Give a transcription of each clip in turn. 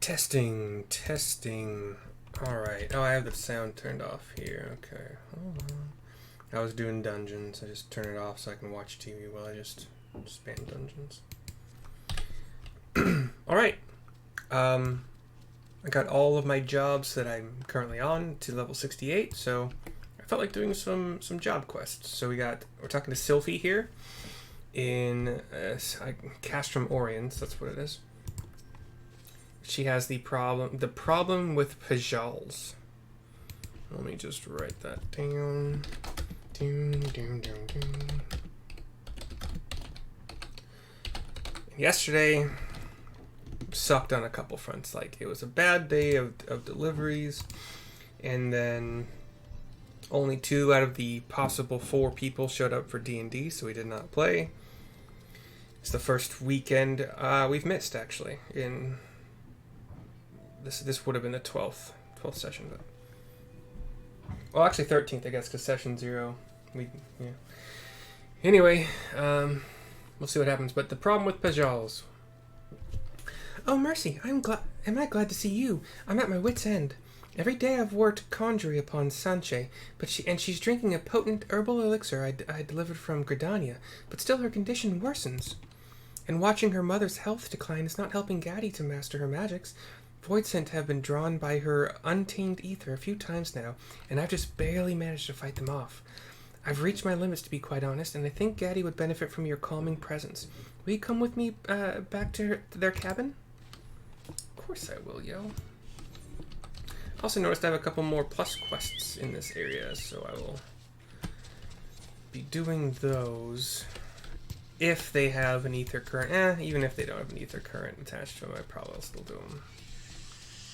Testing, testing. Alright. Oh, I have the sound turned off here. Okay. Hold on. I was doing dungeons. I just turn it off so I can watch TV while I just spam dungeons. Alright. I got all of my jobs that I'm currently on to level 68, so I felt like doing some job quests. So we're talking to Sylphie here in Castrum Oriens, that's what it is. She has the problem with Padjals. Let me just write that down. Yesterday sucked on a couple fronts. Like, it was a bad day of deliveries, and then only 2 out of the possible 4 people showed up for D&D, so we did not play. It's the first weekend we've missed, actually. In this would have been the 12th session, but well, actually 13th, I guess, because session 0 Anyway, we'll see what happens. But the problem with Padjals. Oh, mercy! Am I glad to see you? I'm at my wit's end. Every day I've worked conjury upon Sanche, she's drinking a potent herbal elixir I delivered from Gridania, but still her condition worsens. And watching her mother's health decline is not helping Gaddy to master her magics. Void scent have been drawn by her untamed ether a few times now, and I've just barely managed to fight them off. I've reached my limits, to be quite honest, and I think Gaddy would benefit from your calming presence. Will you come with me back to their cabin? Of course I will, yo. Also noticed I have a couple more plus quests in this area, so I will be doing those if they have an ether current. Even if they don't have an ether current attached to them, I probably will still do them.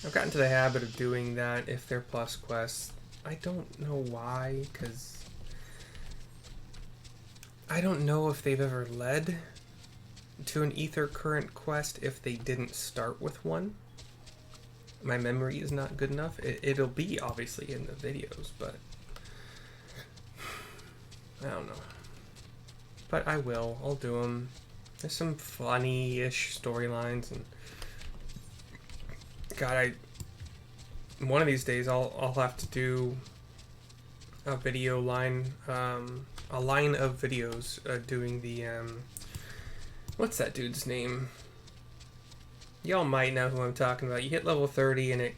I've gotten to the habit of doing that if they're plus quests. I don't know why, because I don't know if they've ever led to an ether current quest if they didn't start with one. My memory is not good enough. It'll be obviously in the videos, but I don't know. But I will. I'll do them. There's some funny-ish storylines, and God, one of these days I'll have to do a video line, a line of videos doing the what's that dude's name? Y'all might know who I'm talking about. You hit level 30 and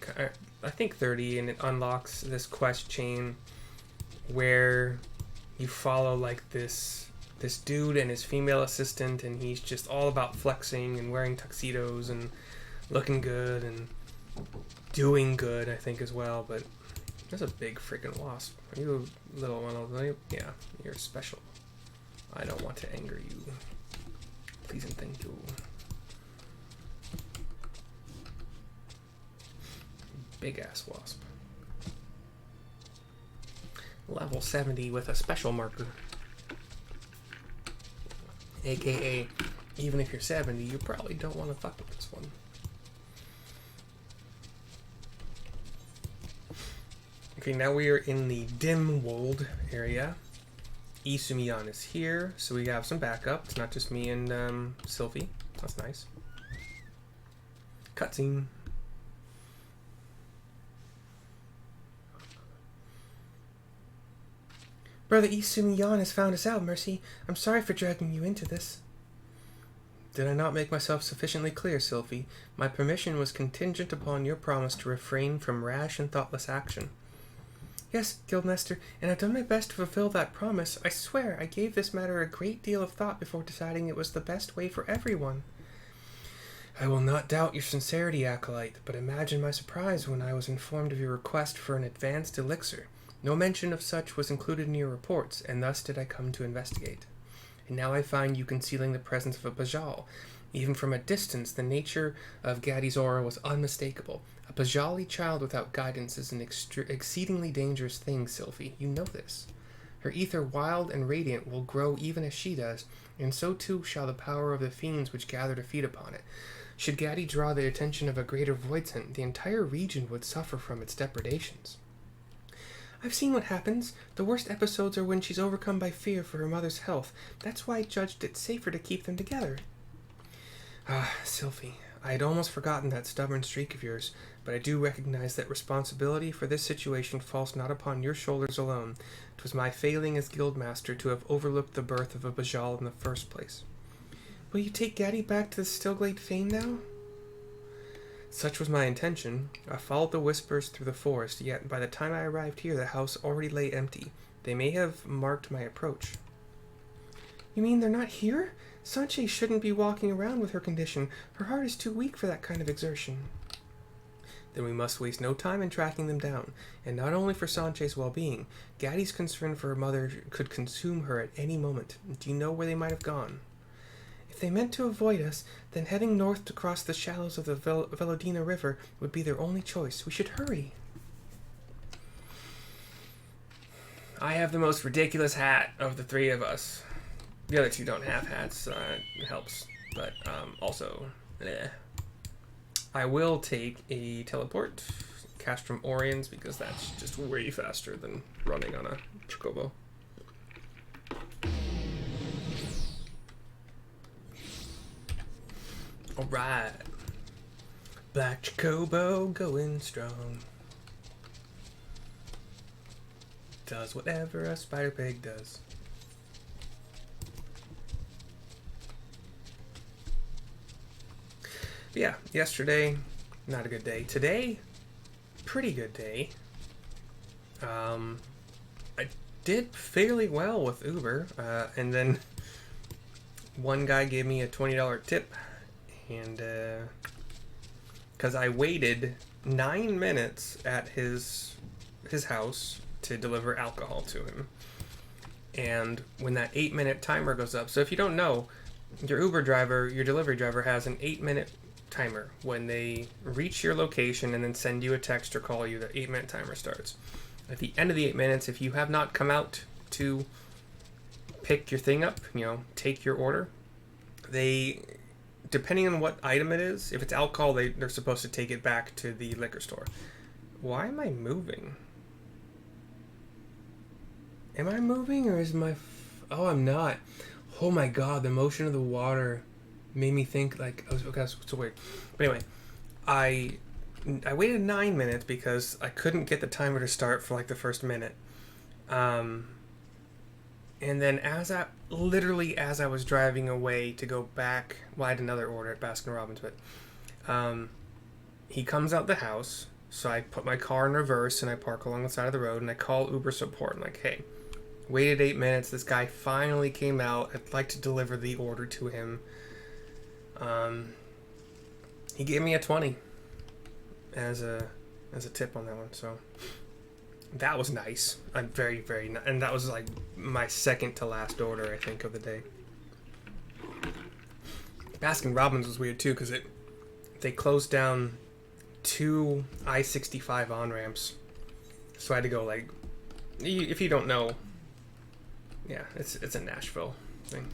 I think 30, and it unlocks this quest chain where you follow like this dude and his female assistant, and he's just all about flexing and wearing tuxedos and looking good and doing good, I think, as well. But there's a big freaking wasp. Are you a little one of them? Yeah, you're special. I don't want to anger you. Please and thank you. Big ass wasp. Level 70 with a special marker. AKA, even if you're 70, you probably don't want to fuck with this one. Okay, now we are in the dim world area. Isumiyan is here, so we have some backup. It's not just me and Sylphie. That's nice. Cutscene. Brother Isumiyan has found us out, Mercy. I'm sorry for dragging you into this. Did I not make myself sufficiently clear, Sylphie? My permission was contingent upon your promise to refrain from rash and thoughtless action. Yes, Guildmaster, and I've done my best to fulfill that promise. I swear I gave this matter a great deal of thought before deciding it was the best way for everyone. I will not doubt your sincerity, Acolyte, but imagine my surprise when I was informed of your request for an advanced elixir. No mention of such was included in your reports, and thus did I come to investigate. And now I find you concealing the presence of a Padjal. Even from a distance, the nature of Gaddy's aura was unmistakable. A Padjali child without guidance is an exceedingly dangerous thing, Sylphie. You know this. Her ether, wild and radiant, will grow even as she does, and so too shall the power of the fiends which gather to feed upon it. Should Gaddy draw the attention of a greater voidsent, the entire region would suffer from its depredations. I've seen what happens. The worst episodes are when she's overcome by fear for her mother's health. That's why I judged it safer to keep them together. Ah, Sylphie, I had almost forgotten that stubborn streak of yours, but I do recognize that responsibility for this situation falls not upon your shoulders alone. 'Twas my failing as guildmaster to have overlooked the birth of a Padjal in the first place. Will you take Gaddy back to the Stillglade Fane now? Such was my intention. I followed the whispers through the forest, yet by the time I arrived here, the house already lay empty. They may have marked my approach. You mean they're not here? Sanche shouldn't be walking around with her condition. Her heart is too weak for that kind of exertion. Then we must waste no time in tracking them down, and not only for Sanche's well-being. Gaddy's concern for her mother could consume her at any moment. Do you know where they might have gone? If they meant to avoid us, then heading north to cross the shallows of the Velodina River would be their only choice. We should hurry. I have the most ridiculous hat of the three of us. The other two don't have hats, it helps, but also, I will take a teleport, cast from Orions, because that's just way faster than running on a Chocobo. Alright. Black Chocobo going strong. Does whatever a spider pig does. Yeah, yesterday, not a good day. Today, pretty good day. I did fairly well with Uber, and then one guy gave me a $20 tip, and because I waited 9 minutes at his house to deliver alcohol to him, and when that 8-minute timer goes up, so if you don't know, your Uber driver, your delivery driver has an 8-minute timer. When they reach your location and then send you a text or call you, the 8-minute timer starts. At the end of the 8 minutes, if you have not come out to pick your thing up, take your order, they, depending on what item it is, if it's alcohol, they're supposed to take it back to the liquor store. Why am I moving? Am I moving or is my... Oh, I'm not. Oh my god, the motion of the water made me think like, okay, that's so weird. But anyway, I waited 9 minutes because I couldn't get the timer to start for like the first minute. And then as I was driving away to go back, well, I had another order at Baskin-Robbins, but he comes out the house, so I put my car in reverse and I park along the side of the road and I call Uber support and like, hey, waited 8 minutes, this guy finally came out, I'd like to deliver the order to him. He gave me a 20 as a tip on that one, so that was nice. I'm very, very nice, and that was like my second to last order, I think, of the day. Baskin-Robbins was weird too, because they closed down 2 I-65 on-ramps, so I had to go like, if you don't know, yeah, it's a Nashville thing.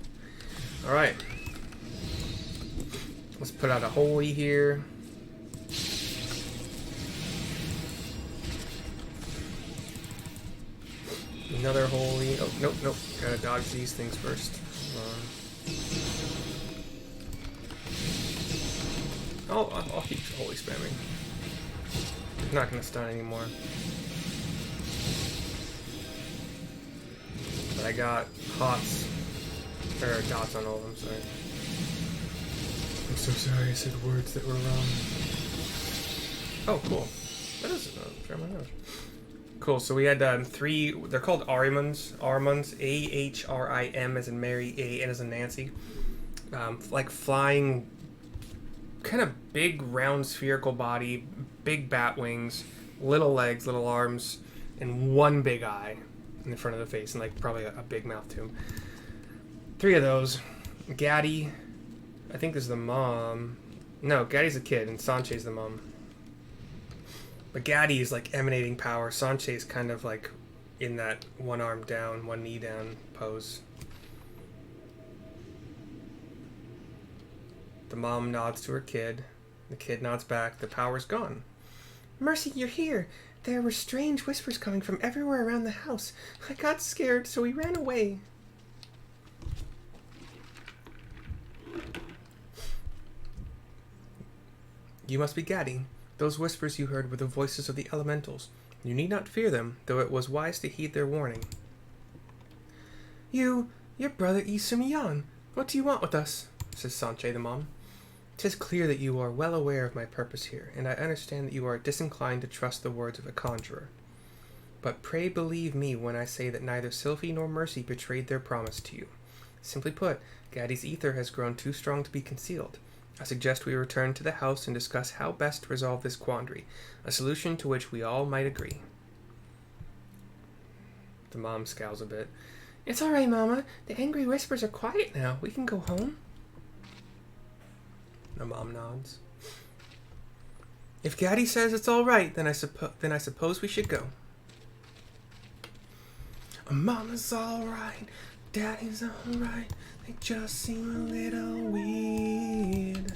All right. Let's put out a holy here. Another holy. Oh, nope. Gotta dodge these things first. I'll keep holy spamming. I'm not gonna stun anymore. But I got hots. Or dots on all of them, sorry. I'm so sorry I said words that were wrong. Oh, cool. That is fair amount of knowledge. Cool, so we had 3, they're called Ahrimans. Ahrimans, A-H-R-I-M as in Mary, A-N as in Nancy. Like flying, kind of big round spherical body, big bat wings, little legs, little arms, and one big eye in the front of the face, and like probably a big mouth too. 3 of those. Gaddy, I think this is the mom. No, Gaddy's the kid, and Sanche's the mom. But Gaddy is like emanating power. Sanche's kind of like in that one arm down, one knee down pose. The mom nods to her kid. The kid nods back. The power's gone. Mercy, you're here. There were strange whispers coming from everywhere around the house. I got scared, so we ran away. You must be Gaddy. Those whispers you heard were the voices of the elementals. You need not fear them, though it was wise to heed their warning. Your brother Isumiyan. What do you want with us? Says Sanche the mom. 'Tis clear that you are well aware of my purpose here, and I understand that you are disinclined to trust the words of a conjurer. But pray believe me when I say that neither Sylphie nor Mercy betrayed their promise to you. Simply put, Gaddy's ether has grown too strong to be concealed. I suggest we return to the house and discuss how best to resolve this quandary, a solution to which we all might agree. The mom scowls a bit. It's all right, Mama. The angry whispers are quiet now. We can go home. The mom nods. If Gaddy says it's all right, then I suppose we should go. Mama's all right. Daddy's all right. They just seem a little weird.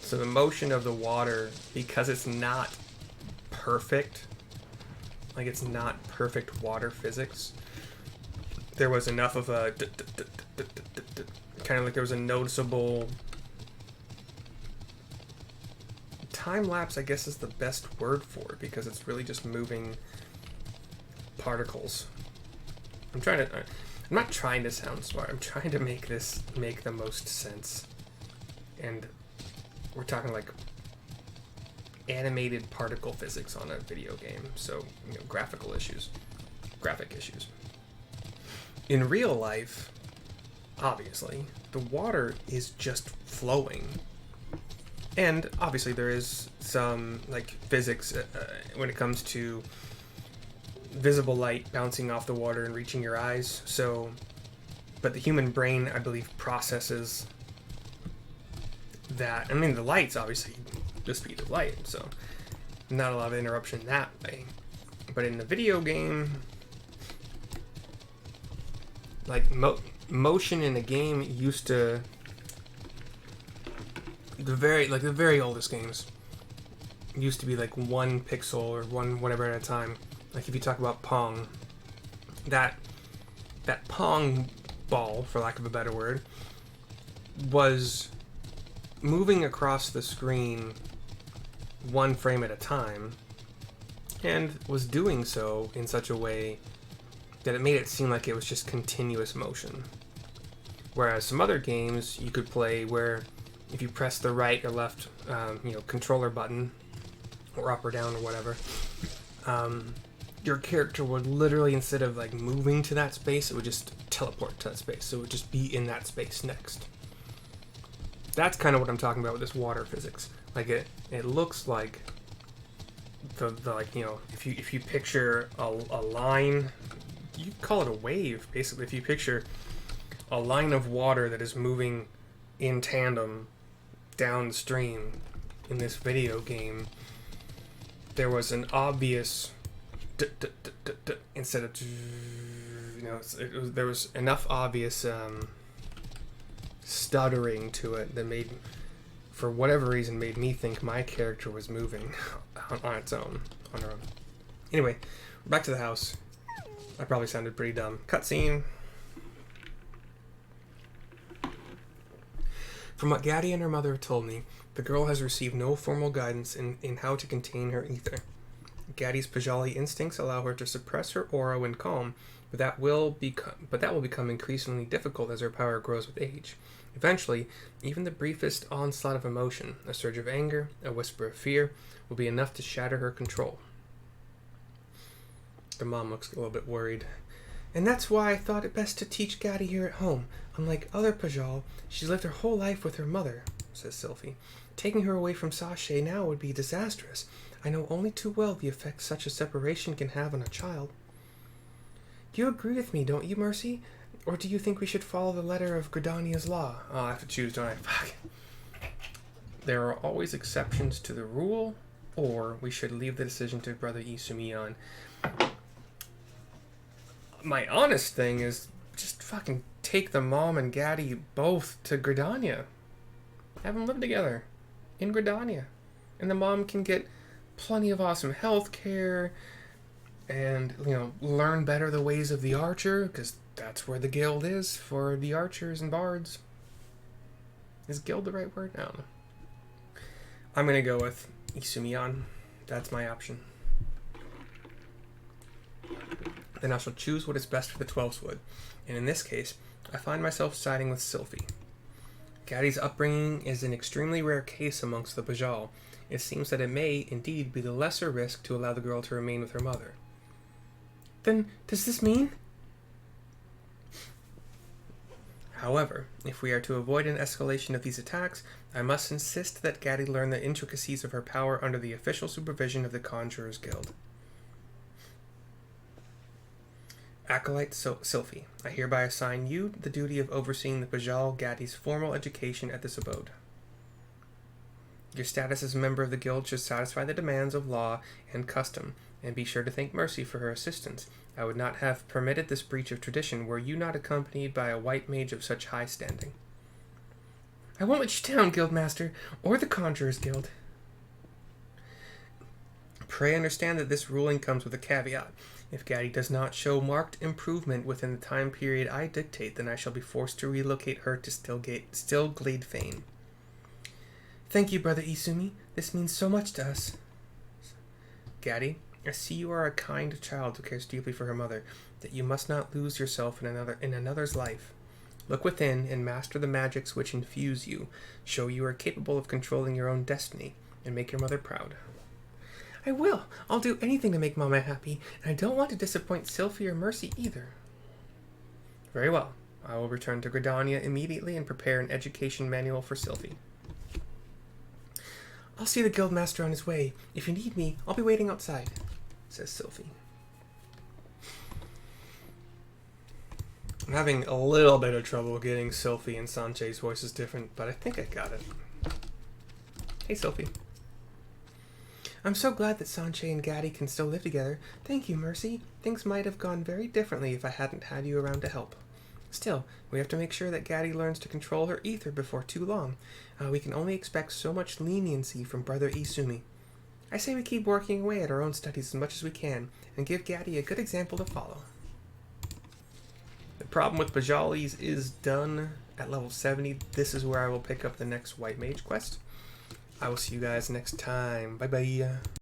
So the motion of the water, because it's not perfect, like it's not perfect water physics, there was enough of a kind of like there was a noticeable time lapse, I guess is the best word for it, because it's really just moving particles. I'm not trying to sound smart. I'm trying to make this make the most sense. And we're talking like animated particle physics on a video game. So, graphic issues. In real life, obviously, the water is just flowing. And obviously there is some like physics when it comes to visible light bouncing off the water and reaching your eyes. So, but the human brain, I believe, processes that. I mean, the light's obviously the speed of light, so not a lot of interruption that way. But in the video game, like motion in the game used to, the very oldest games used to be like one pixel or one whatever at a time. Like if you talk about Pong, that Pong ball, for lack of a better word, was moving across the screen one frame at a time, and was doing so in such a way that it made it seem like it was just continuous motion. Whereas some other games you could play where if you press the right or left controller button, or up or down or whatever, your character would literally, instead of like moving to that space, it would just teleport to that space. So it would just be in that space next. That's kind of what I'm talking about with this water physics. Like it looks like the if you picture a line, you call it a wave basically. If you picture a line of water that is moving in tandem downstream in this video game, there was an obvious instead of there was enough obvious stuttering to it that made, for whatever reason, made me think my character was moving on its own, on her own. Anyway, back to the house. I probably sounded pretty dumb. Cutscene. From what Gaddy and her mother have told me, the girl has received no formal guidance in how to contain her ether. Gaddy's Padjali instincts allow her to suppress her aura when calm, but that will become increasingly difficult as her power grows with age. Eventually, even the briefest onslaught of emotion, a surge of anger, a whisper of fear, will be enough to shatter her control. The mom looks a little bit worried. And that's why I thought it best to teach Gaddy here at home. Unlike other Padjal, she's lived her whole life with her mother, says Sylphie. Taking her away from Sashay now would be disastrous. I know only too well the effect such a separation can have on a child. You agree with me, don't you, Mercy? Or do you think we should follow the letter of Gridania's law? Oh, I have to choose, don't I? Fuck. There are always exceptions to the rule, or we should leave the decision to Brother Isumiyan. My honest thing is just fucking take the mom and Gaddy both to Gridania. Have them live together in Gridania. And the mom can get plenty of awesome health care and, learn better the ways of the archer, because that's where the guild is for the archers and bards. Is guild the right word? I don't know. I'm going to go with Isumiyan. That's my option. Then I shall choose what is best for the 12's Wood, and in this case, I find myself siding with Sylphie. Gaddy's upbringing is an extremely rare case amongst the Padjal. It seems that it may, indeed, be the lesser risk to allow the girl to remain with her mother. Then, does this mean? However, if we are to avoid an escalation of these attacks, I must insist that Gaddy learn the intricacies of her power under the official supervision of the Conjurers Guild. Acolyte Sylphie, I hereby assign you the duty of overseeing the Padjal Gaddy's formal education at this abode. Your status as a member of the guild should satisfy the demands of law and custom, and be sure to thank Mercy for her assistance. I would not have permitted this breach of tradition were you not accompanied by a white mage of such high standing. I won't let you down, Guildmaster, or the Conjurers Guild. Pray understand that this ruling comes with a caveat. If Gaddy does not show marked improvement within the time period I dictate, then I shall be forced to relocate her to Stillglade Fane. Thank you, Brother Isumi. This means so much to us. Gaddy, I see you are a kind child who cares deeply for her mother, that you must not lose yourself in another's life. Look within and master the magics which infuse you. Show you are capable of controlling your own destiny, and make your mother proud. I will. I'll do anything to make Mama happy, and I don't want to disappoint Sylphie or Mercy either. Very well. I will return to Gridania immediately and prepare an education manual for Sylphie. I'll see the Guildmaster on his way. If you need me, I'll be waiting outside, says Sylphie. I'm having a little bit of trouble getting Sylphie and Sanche's voices different, but I think I got it. Hey, Sylphie. I'm so glad that Sanche and Gaddy can still live together. Thank you, Mercy. Things might have gone very differently if I hadn't had you around to help. Still, we have to make sure that Gaddy learns to control her ether before too long. We can only expect so much leniency from Brother Isumi. I say we keep working away at our own studies as much as we can, and give Gaddy a good example to follow. The problem with Padjals is done at level 70. This is where I will pick up the next White Mage quest. I will see you guys next time. Bye-bye.